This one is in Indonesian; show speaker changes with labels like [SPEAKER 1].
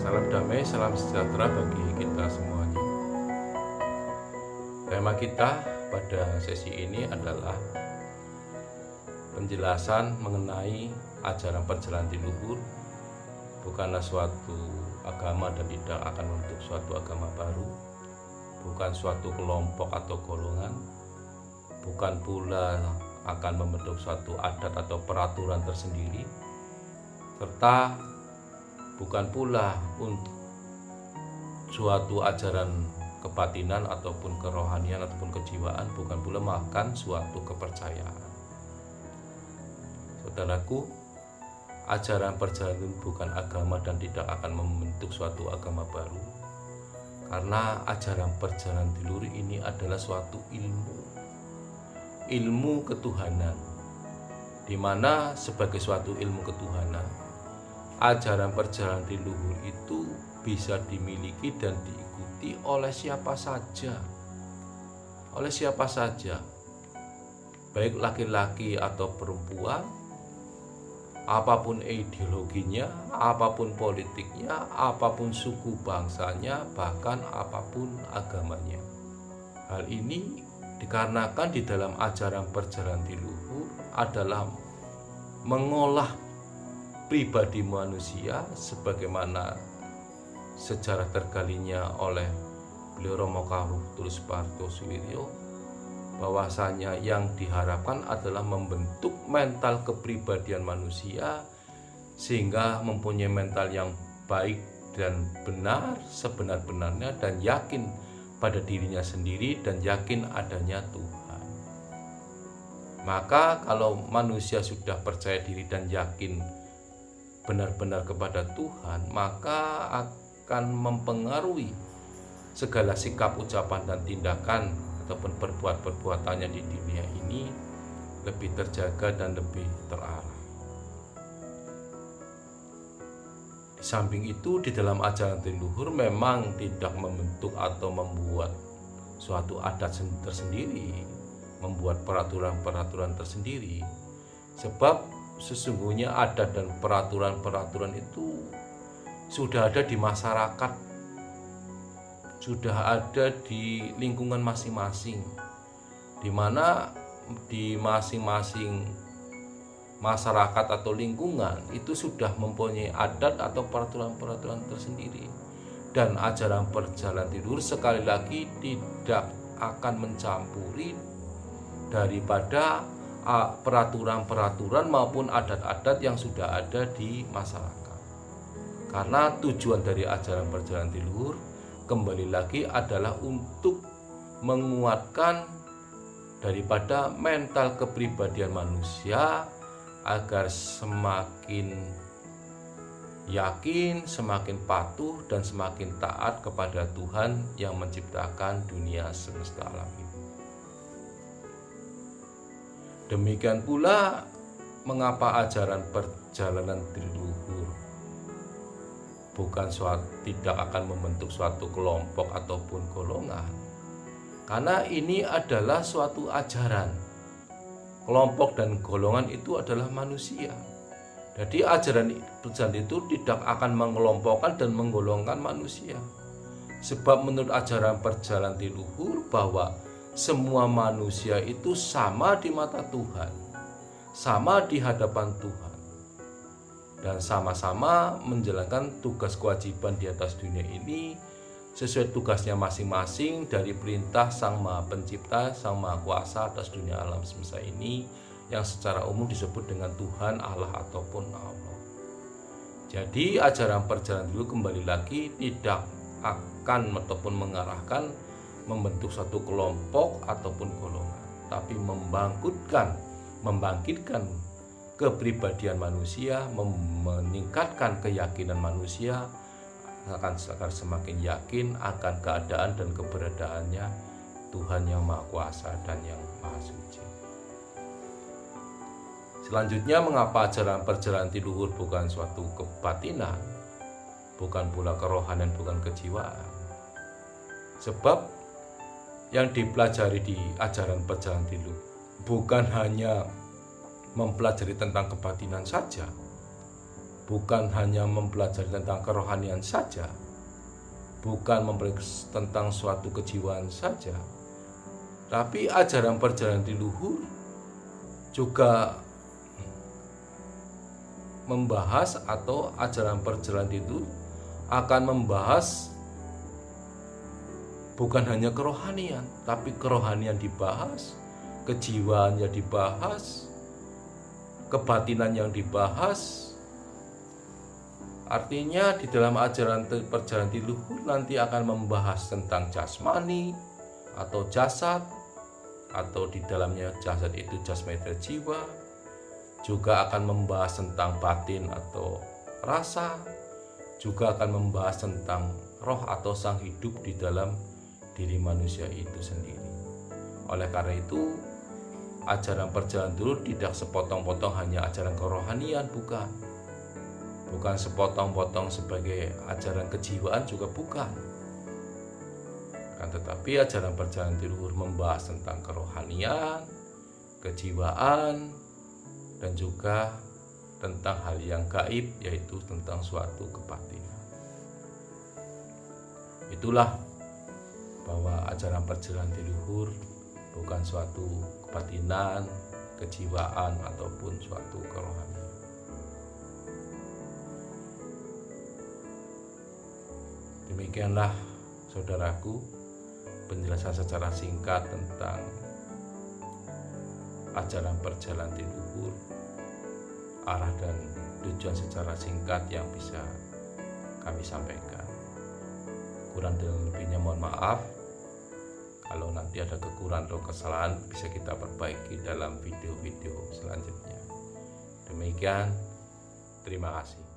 [SPEAKER 1] Salam damai, salam sejahtera bagi kita semuanya. Tema kita pada sesi ini adalah penjelasan mengenai ajaran perjalanan leluhur bukanlah suatu agama dan tidak akan membentuk suatu agama baru, bukan suatu kelompok atau golongan, bukan pula akan membentuk suatu adat atau peraturan tersendiri, serta bukan pula untuk suatu ajaran kebatinan ataupun kerohanian ataupun kejiwaan, bukan pula makan suatu kepercayaan. Saudaraku, ajaran perjalanan bukan agama dan tidak akan membentuk suatu agama baru, karena ajaran perjalanan leluhur ini adalah suatu ilmu ketuhanan, di mana sebagai suatu ilmu ketuhanan, ajaran perjalanan leluhur itu bisa dimiliki dan diikuti oleh siapa saja. Oleh siapa saja, baik laki-laki atau perempuan, apapun ideologinya, apapun politiknya, apapun suku bangsanya, bahkan apapun agamanya. Hal ini dikarenakan di dalam ajaran perjalanan leluhur adalah mengolah pribadi manusia sebagaimana sejarah tergalinya oleh beliau Romo Kawruh Tulus Partosuwiryo, bahwasanya yang diharapkan adalah membentuk mental kepribadian manusia sehingga mempunyai mental yang baik dan benar sebenar-benarnya, dan yakin pada dirinya sendiri dan yakin adanya Tuhan. Maka kalau manusia sudah percaya diri dan yakin benar-benar kepada Tuhan, maka akan mempengaruhi segala sikap, ucapan, dan tindakan ataupun perbuatannya di dunia ini lebih terjaga dan lebih terarah. Di samping itu, di dalam ajaran leluhur memang tidak membentuk atau membuat suatu adat tersendiri, membuat peraturan-peraturan tersendiri, sebab sesungguhnya adat dan peraturan-peraturan itu sudah ada di masyarakat, sudah ada di lingkungan masing-masing, di mana di masing-masing masyarakat atau lingkungan itu sudah mempunyai adat atau peraturan-peraturan tersendiri. Dan ajaran perjalanan leluhur sekali lagi tidak akan mencampuri daripada peraturan-peraturan maupun adat-adat yang sudah ada di masyarakat. Karena tujuan dari ajaran perjalanan leluhur kembali lagi adalah untuk menguatkan daripada mental kepribadian manusia agar semakin yakin, semakin patuh, dan semakin taat kepada Tuhan yang menciptakan dunia semesta alam ini. Demikian pula mengapa ajaran perjalanan leluhur tidak akan membentuk suatu kelompok ataupun golongan, karena ini adalah suatu ajaran. Kelompok dan golongan itu adalah manusia. Jadi ajaran perjalanan itu tidak akan mengelompokkan dan menggolongkan manusia, sebab menurut ajaran perjalanan leluhur bahwa semua manusia itu sama di mata Tuhan, sama di hadapan Tuhan, dan sama-sama menjalankan tugas kewajiban di atas dunia ini sesuai tugasnya masing-masing dari perintah Sang Maha Pencipta, Sang Maha Kuasa atas dunia alam semesta ini, yang secara umum disebut dengan Tuhan, Allah, ataupun Allah. Jadi ajaran perjalanan dulu kembali lagi tidak akan ataupun mengarahkan membentuk satu kelompok ataupun golongan, tapi membangkitkan kepribadian manusia, meningkatkan keyakinan manusia akan semakin yakin akan keadaan dan keberadaannya Tuhan yang Maha Kuasa dan yang Maha Suci. Selanjutnya, mengapa ajaran perjalanan leluhur bukan suatu kebatinan, bukan pula kerohanian, bukan kejiwaan? Sebab yang dipelajari di ajaran perjalanan leluhur bukan hanya mempelajari tentang kebatinan saja, bukan hanya mempelajari tentang kerohanian saja, bukan mempelajari tentang suatu kejiwaan saja, tapi ajaran perjalanan leluhur juga membahas, atau ajaran perjalanan itu akan membahas bukan hanya kerohanian, tapi kerohanian dibahas, kejiwaan yang dibahas, kebatinan yang dibahas. Artinya di dalam ajaran perjalanan leluhur nanti akan membahas tentang jasmani atau jasad, atau di dalamnya jasad itu jasmani dan jiwa, juga akan membahas tentang batin atau rasa, juga akan membahas tentang roh atau sang hidup di dalam diri manusia itu sendiri. Oleh karena itu, ajaran perjalanan leluhur tidak sepotong-potong hanya ajaran kerohanian, bukan sepotong-potong sebagai ajaran kejiwaan, juga bukan. Tetapi ajaran perjalanan leluhur membahas tentang kerohanian, kejiwaan, dan juga tentang hal yang gaib, yaitu tentang suatu kebatinan. Itulah bahwa ajaran perjalanan leluhur bukan suatu kebatinan, kejiwaan, ataupun suatu kerohanian. Demikianlah saudaraku penjelasan secara singkat tentang ajaran perjalanan leluhur, arah dan tujuan secara singkat yang bisa kami sampaikan. Kurang dan lebihnya mohon maaf. Kalau nanti ada kekurangan atau kesalahan bisa kita perbaiki dalam video-video selanjutnya. Demikian, terima kasih.